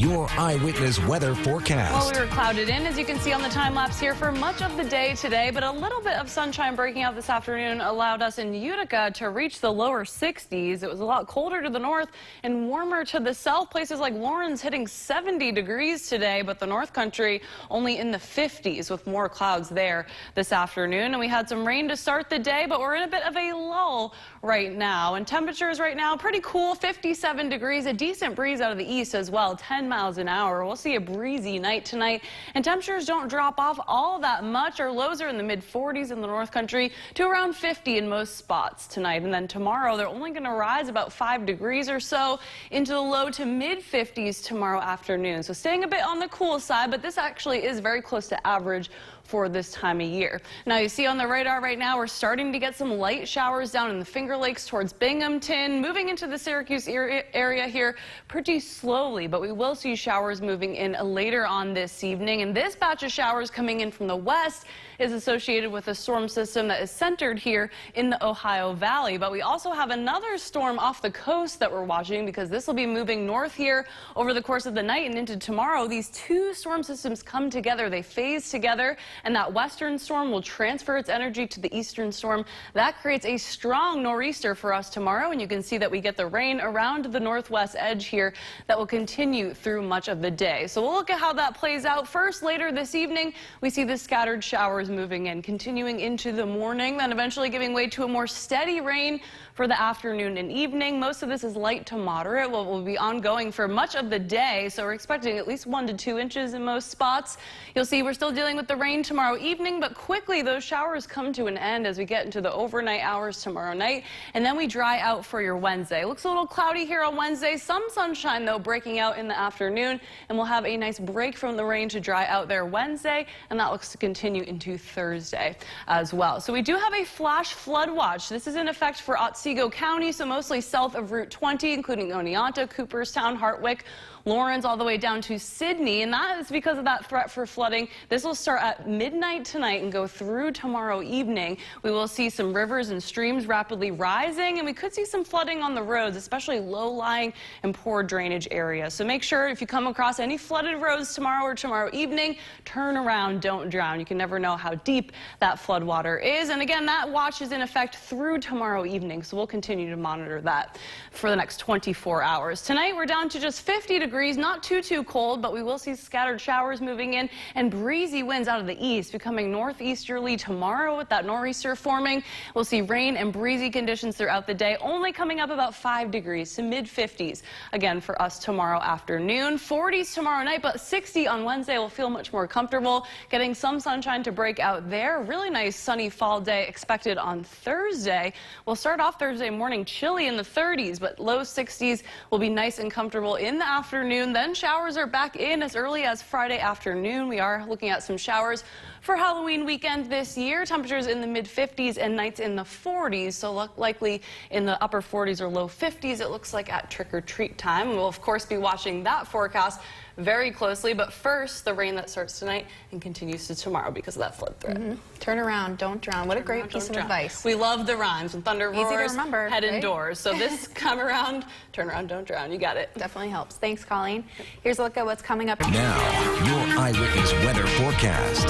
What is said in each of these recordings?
your eyewitness weather forecast. Well, we were clouded in, as you can see on the time lapse here, for much of the day today, but a little bit of sunshine breaking out this afternoon allowed us in Utica to reach the lower 60s. It was a lot colder to the north and warmer to the south. Places like Lawrence hitting 70 degrees today, but the North Country only in the 50s with more clouds there this afternoon. And we had some rain to start the day, but we're in a bit of a lull right now. And temperatures right now pretty cool, 57 degrees, a decent breeze out of the east as well, 10 miles an hour. We'll see a breezy night tonight, and temperatures don't drop off all that much. Our lows are in the mid-40s in the North Country to around 50 in most spots tonight. And then tomorrow, they're only going to rise about 5 degrees or so into the low to mid-50s tomorrow afternoon. So staying a bit on the cool side, but this actually is very close to average for this time of year. Now you see on the radar right now, we're starting to get some light showers down in the Finger Lakes towards Binghamton, moving into the Syracuse area here pretty slowly, but we will see showers moving in later on this evening. And this batch of showers coming in from the west is associated with a storm system that is centered here in the Ohio Valley. But we also have another storm off the coast that we're watching, because this will be moving north here over the course of the night and into tomorrow. These two storm systems come together, they phase together, and that western storm will transfer its energy to the eastern storm. That creates a strong nor'easter for us tomorrow, and you can see that we get the rain around the northwest edge here that will continue through much of the day. So we'll look at how that plays out. First, later this evening, we see the scattered showers moving in, continuing into the morning, then eventually giving way to a more steady rain for the afternoon and evening. Most of this is light to moderate. Will be ongoing for much of the day, so we're expecting at least 1 to 2 inches in most spots. You'll see we're still dealing with the rain tomorrow evening, but quickly those showers come to an end as we get into the overnight hours tomorrow night, and then we dry out for your Wednesday. Looks a little cloudy here on Wednesday. Some sunshine, though, breaking out in the afternoon, and we'll have a nice break from the rain to dry out there Wednesday, and that looks to continue into Thursday as well. So we do have a flash flood watch. This is in effect for Otsego County, so mostly south of Route 20, including Oneonta, Cooperstown, Hartwick, Lawrence, all the way down to Sydney, and that is because of that threat for flooding. This will start at midnight tonight and go through tomorrow evening. We will see some rivers and streams rapidly rising, and we could see some flooding on the roads, especially low-lying and poor drainage areas. So make sure if you come across any flooded roads tomorrow or tomorrow evening, turn around, don't drown. You can never know how deep that flood water is. And again, that watch is in effect through tomorrow evening, so we'll continue to monitor that for the next 24 hours. Tonight, we're down to just 50 degrees. Not too cold, but we will see scattered showers moving in and breezy winds out of the east, becoming northeasterly tomorrow with that nor'easter forming. We'll see rain and breezy conditions throughout the day, only coming up about 5 degrees to mid-50s again for us tomorrow afternoon. 40s tomorrow night, but 60 on Wednesday. Will feel much more comfortable, getting some sunshine to break out there. Really nice sunny fall day expected on Thursday. We'll start off Thursday morning chilly in the 30s, but low 60s will be nice and comfortable in the afternoon. Then showers are back in as early as Friday afternoon. We are looking at some showers for Halloween weekend this year. Temperatures in the mid-50s and nights in the 40s, so likely in the upper 40s or low 50s, it looks like, at trick-or-treat time. We'll, of course, be watching that forecast very closely, but first, the rain that starts tonight and continues to tomorrow because of that flood threat. Turn around, don't drown. What a great piece of advice. We love the rhymes. When thunder roars, easy to remember, head right? Indoors. So this come around, turn around, don't drown. You got it. Definitely helps. Thanks, Colleen. Here's a look at what's coming up. Now, your eyewitness weather forecast.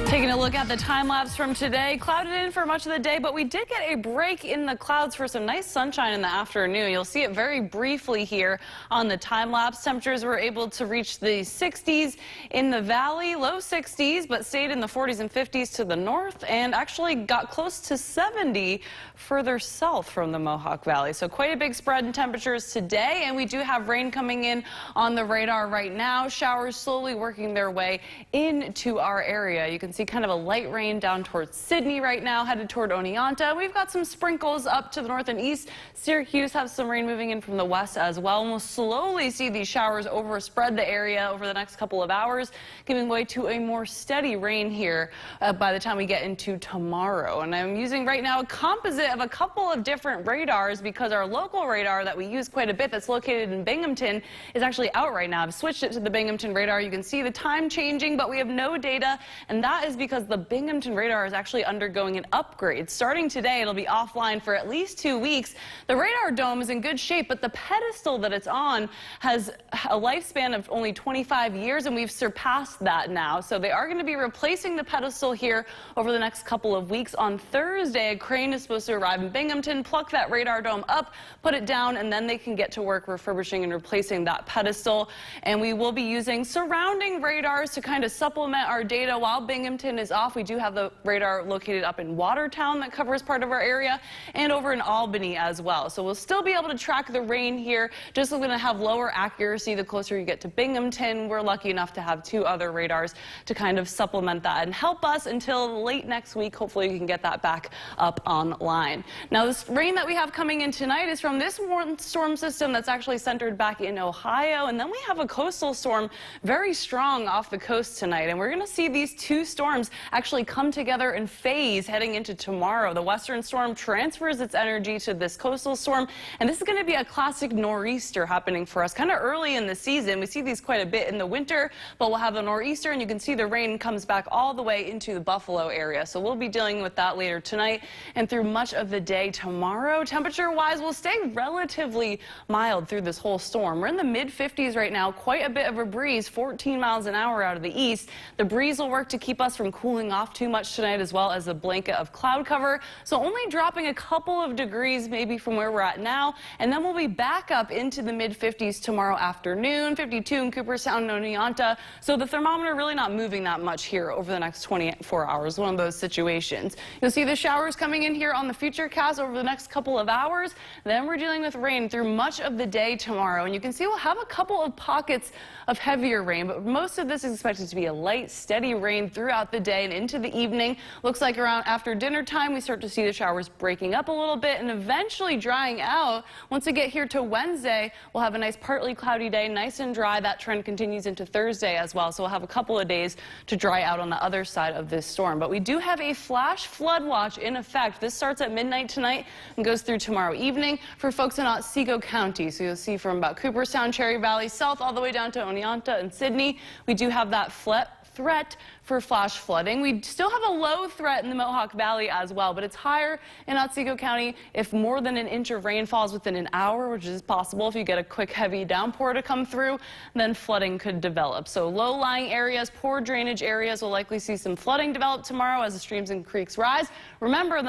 Taking a look at the time lapse from today, clouded in for much of the day, but we did get a break in the clouds for some nice sunshine in the afternoon. You'll see it very briefly here on the time lapse. Temperatures were able to reach the 60s in the valley, low 60s, but stayed in the 40s and 50s to the north, and actually got close to 70 further south from the Mohawk Valley. So quite a big spread in temperatures today, and we do have rain coming in on the radar right now. Showers slowly working their way into our area. You can see kind of a light rain down towards Sydney right now, headed toward Oneonta. We've got some sprinkles up to the north and east. Syracuse has some rain moving in from the west as well, and we'll slowly see these showers overspread the area over the next couple of hours, giving way to a more steady rain here by the time we get into tomorrow. And I'm using right now a composite of a couple of different radars, because our local radar that we use quite a bit, that's located in Binghamton, is actually out right now. I've switched it to the Binghamton radar. You can see the time changing, but we have no data, and that is because the Binghamton radar is actually undergoing an upgrade. Starting today, it'll be offline for at least 2 weeks. The radar dome is in good shape, but the pedestal that it's on has a lifespan of only 25 years, and we've surpassed that now. So they are going to be replacing the pedestal here over the next couple of weeks. On Thursday, a crane is supposed to arrive in Binghamton, pluck that radar dome up, put it down, and then they can get to work refurbishing and replacing that pedestal. And we will be using surrounding radars to kind of supplement our data while Binghamton is off. We do have the radar located up in Watertown that covers part of our area, and over in Albany as well. So we'll still be able to track the rain here, just going to have lower accuracy the closer you get to Binghamton. We're lucky enough to have 2 other radars to kind of supplement that and help us until late next week. Hopefully we can get that back up online. Now, this rain that we have coming in tonight is from this warm storm system that's actually centered back in Ohio, and then we have a coastal storm very strong off the coast tonight, and we're going to see these 2 storms actually come together in phase heading into tomorrow. The western storm transfers its energy to this coastal storm, and this is going to be a classic nor'easter happening for us kind of early in the season. We see these quite a bit in the winter, but we'll have a nor'easter, and you can see the rain comes back all the way into the Buffalo area. So we'll be dealing with that later tonight and through much of the day tomorrow. Temperature-wise, we'll stay relatively mild through this whole storm. We're in the mid-50s right now, quite a bit of a breeze, 14 miles an hour out of the east. The breeze will work to keep us from cooling off too much tonight, as well as a blanket of cloud cover. So only dropping a couple of degrees maybe from where we're at now, and then we'll be back up into the mid-50s tomorrow afternoon, 52 in Cooperstown and Oneonta. So the thermometer really not moving that much here over the next 24 hours, one of those situations. You'll see the showers coming in here on the Futurecast over the next couple of hours. Then we're dealing with rain through much of the day tomorrow, and you can see we'll have a couple of pockets of heavier rain, but most of this is expected to be a light, steady rain throughout the day and into the evening. Looks like around after dinner time, we start to see the showers breaking up a little bit and eventually drying out. Once we get here to Wednesday, we'll have a nice partly cloudy day, nice and dry. That trend continues into Thursday as well, so we'll have a couple of days to dry out on the other side of this storm. But we do have a flash flood watch in effect. This starts at midnight tonight and goes through tomorrow evening for folks in Otsego County. So you'll see from about Cooperstown, Cherry Valley South, all the way down to Oneonta and Sydney. We do have that threat for flash flooding. We still have a low threat in the Mohawk Valley as well, but it's higher in Otsego County if more than an inch of rain falls within an hour, which is possible if you get a quick heavy downpour to come through, then flooding could develop. So low-lying areas, poor drainage areas will likely see some flooding develop tomorrow as the streams and creeks rise. Remember,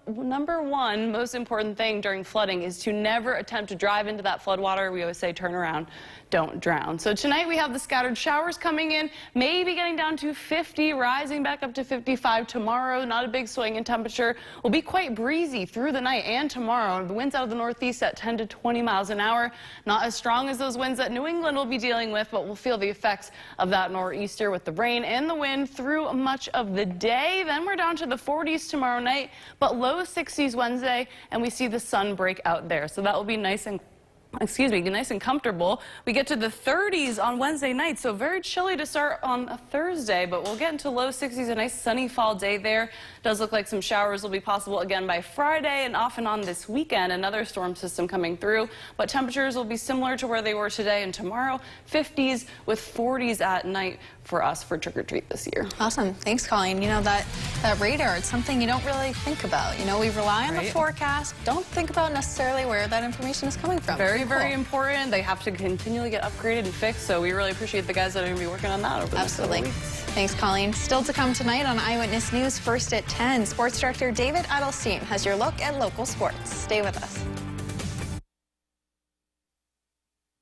number one most important thing during flooding is to never attempt to drive into that floodwater. We always say turn around, don't drown. So tonight we have the scattered showers coming in, maybe getting down to 50, rising back up to 55 tomorrow. Not a big swing in temperature. Will be quite breezy through the night and tomorrow. The winds out of the northeast at 10 to 20 miles an hour. Not as strong as those winds that New England will be dealing with, but we'll feel the effects of that nor'easter with the rain and the wind through much of the day. Then we're down to the 40s tomorrow night, but low 60s Wednesday, and we see the sun break out there. So that will be nice and nice and comfortable. We get to the 30s on Wednesday night, so very chilly to start on a Thursday, but we'll get into low 60s, a nice sunny fall day there. Does look like some showers will be possible again by Friday and off and on this weekend. Another storm system coming through, but temperatures will be similar to where they were today and tomorrow. 50s with 40s at night for us for trick or treat this year. Awesome. Thanks, Colleen. You know, that radar, it's something you don't really think about. You know, we rely on the forecast, don't think about necessarily where that information is coming from. Very important. They have to continually get upgraded and fixed, so we really appreciate the guys that are going to be working on that over the next couple weeks. Thanks, Colleen. Still to come tonight on Eyewitness News, first at 10, Sports Director David Edelstein has your look at local sports. Stay with us.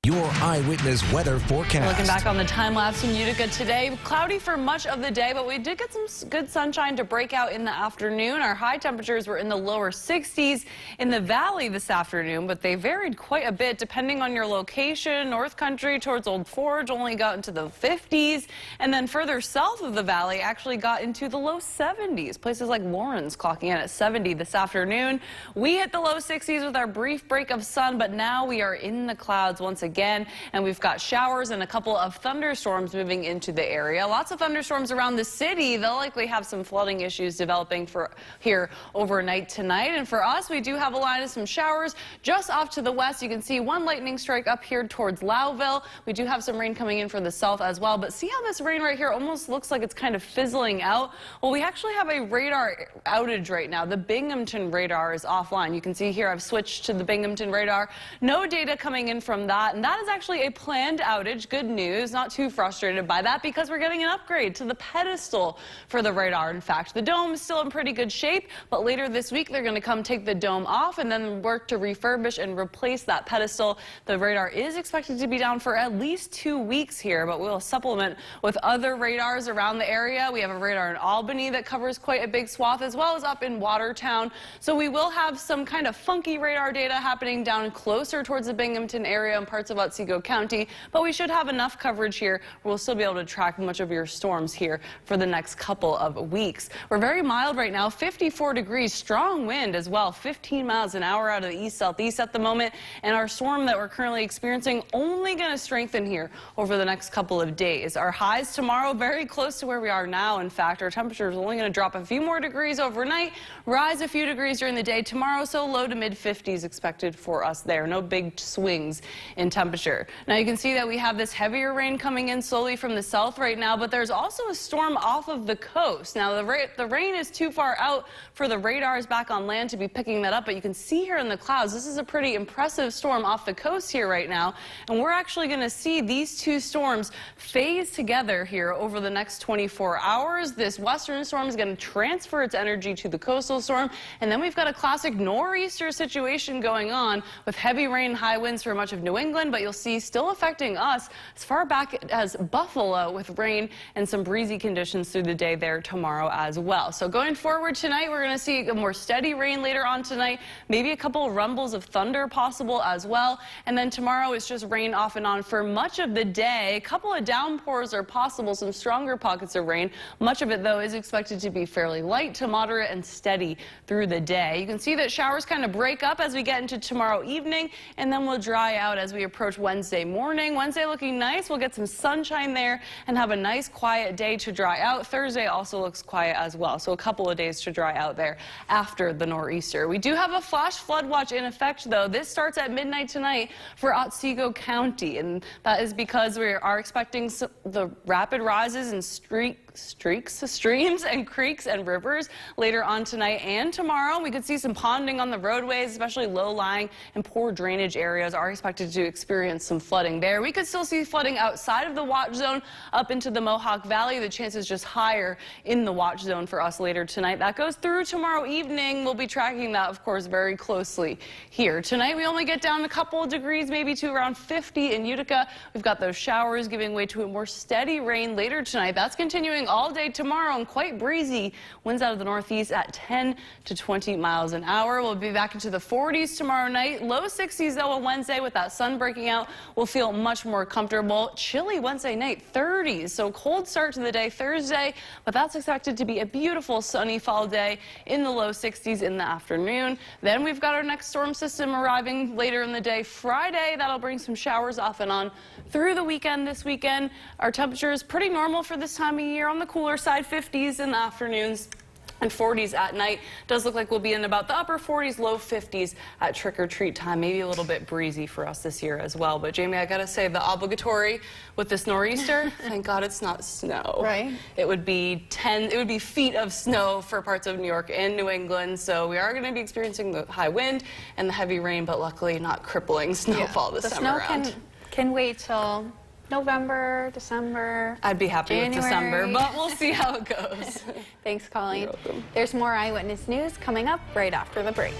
Your Eyewitness Weather Forecast. Looking back on the time lapse in Utica today, cloudy for much of the day, but we did get some good sunshine to break out in the afternoon. Our high temperatures were in the lower 60s in the valley this afternoon, but they varied quite a bit depending on your location. North Country towards Old Forge only got into the 50s, and then further south of the valley actually got into the low 70s. Places like Lawrence clocking in at 70 this afternoon. We hit the low 60s with our brief break of sun, but now we are in the clouds once again. again. And we've got showers and a couple of thunderstorms moving into the area. Lots of thunderstorms around the city. They'll likely have some flooding issues developing for here overnight tonight. And for us, we do have a line of some showers just off to the west. You can see one lightning strike up here towards Lowville. We do have some rain coming in from the south as well. But see how this rain right here almost looks like it's kind of fizzling out? Well, we actually have a radar outage right now. The Binghamton radar is offline. You can see here I've switched to the Binghamton radar. No data coming in from that. And that is actually a planned outage. Good news. Not too frustrated by that because we're getting an upgrade to the pedestal for the radar. In fact, the dome is still in pretty good shape, but later this week they're going to come take the dome off and then work to refurbish and replace that pedestal. The radar is expected to be down for at least 2 weeks here, but we'll supplement with other radars around the area. We have a radar in Albany that covers quite a big swath, as well as up in Watertown. So we will have some kind of funky radar data happening down closer towards the Binghamton area and parts of Otsego County, but we should have enough coverage here where we'll still be able to track much of your storms here for the next couple of weeks. We're very mild right now, 54 degrees, strong wind as well, 15 miles an hour out of the east-southeast at the moment, and our storm that we're currently experiencing only going to strengthen here over the next couple of days. Our highs tomorrow very close to where we are now. In fact, our temperature is only going to drop a few more degrees overnight, rise a few degrees during the day tomorrow, so low to mid 50s expected for us there. No big swings in temperature. Now you can see that we have this heavier rain coming in slowly from the south right now, but there's also a storm off of the coast. Now the rain is too far out for the radars back on land to be picking that up, but you can see here in the clouds, this is a pretty impressive storm off the coast here right now, and we're actually going to see these two storms phase together here over the next 24 hours. This western storm is going to transfer its energy to the coastal storm, and then we've got a classic nor'easter situation going on with heavy rain and high winds for much of New England, but you'll see still affecting us as far back as Buffalo with rain and some breezy conditions through the day there tomorrow as well. So going forward tonight, we're going to see a more steady rain later on tonight, maybe a couple of rumbles of thunder possible as well, and then tomorrow it's just rain off and on for much of the day. A couple of downpours are possible, some stronger pockets of rain. Much of it, though, is expected to be fairly light to moderate and steady through the day. You can see that showers kind of break up as we get into tomorrow evening, and then we'll dry out as we approach Wednesday morning. Wednesday looking nice. We'll get some sunshine there and have a nice quiet day to dry out. Thursday also looks quiet as well, so a couple of days to dry out there after the nor'easter. We do have a flash flood watch in effect, though. This starts at midnight tonight for Otsego County, and that is because we are expecting the rapid rises in streams and creeks and rivers later on tonight and tomorrow. We could see some ponding on the roadways, especially low-lying and poor drainage areas are expected to experience some flooding there. We could still see flooding outside of the watch zone up into the Mohawk Valley. The chance is just higher in the watch zone for us later tonight. That goes through tomorrow evening. We'll be tracking that, of course, very closely here. Tonight, we only get down a couple of degrees, maybe to around 50 in Utica. We've got those showers giving way to a more steady rain later tonight. That's continuing all day tomorrow and quite breezy. Winds out of the northeast at 10 to 20 miles an hour. We'll be back into the 40s tomorrow night. Low 60s, though, on Wednesday with that sun breaking out. We'll feel much more comfortable. Chilly Wednesday night, 30s. So cold start to the day Thursday, but that's expected to be a beautiful sunny fall day in the low 60s in the afternoon. Then we've got our next storm system arriving later in the day Friday. That'll bring some showers off and on through the weekend. This weekend, our temperature is pretty normal for this time of year, on the cooler side, 50s in the afternoons and 40s at night. Does look like we'll be in about the upper 40s, low 50s at trick-or-treat time. Maybe a little bit breezy for us this year as well. But Jamie, I gotta say, the obligatory with this nor'easter, thank God it's not snow. Right. It would be feet of snow for parts of New York and New England. So we are going to be experiencing the high wind and the heavy rain, but luckily not crippling snowfall this time around. The snow can wait till November, December, I'd be happy January. with December, but we'll see how it goes. Thanks, Colleen. You're welcome. There's more Eyewitness News coming up right after the break.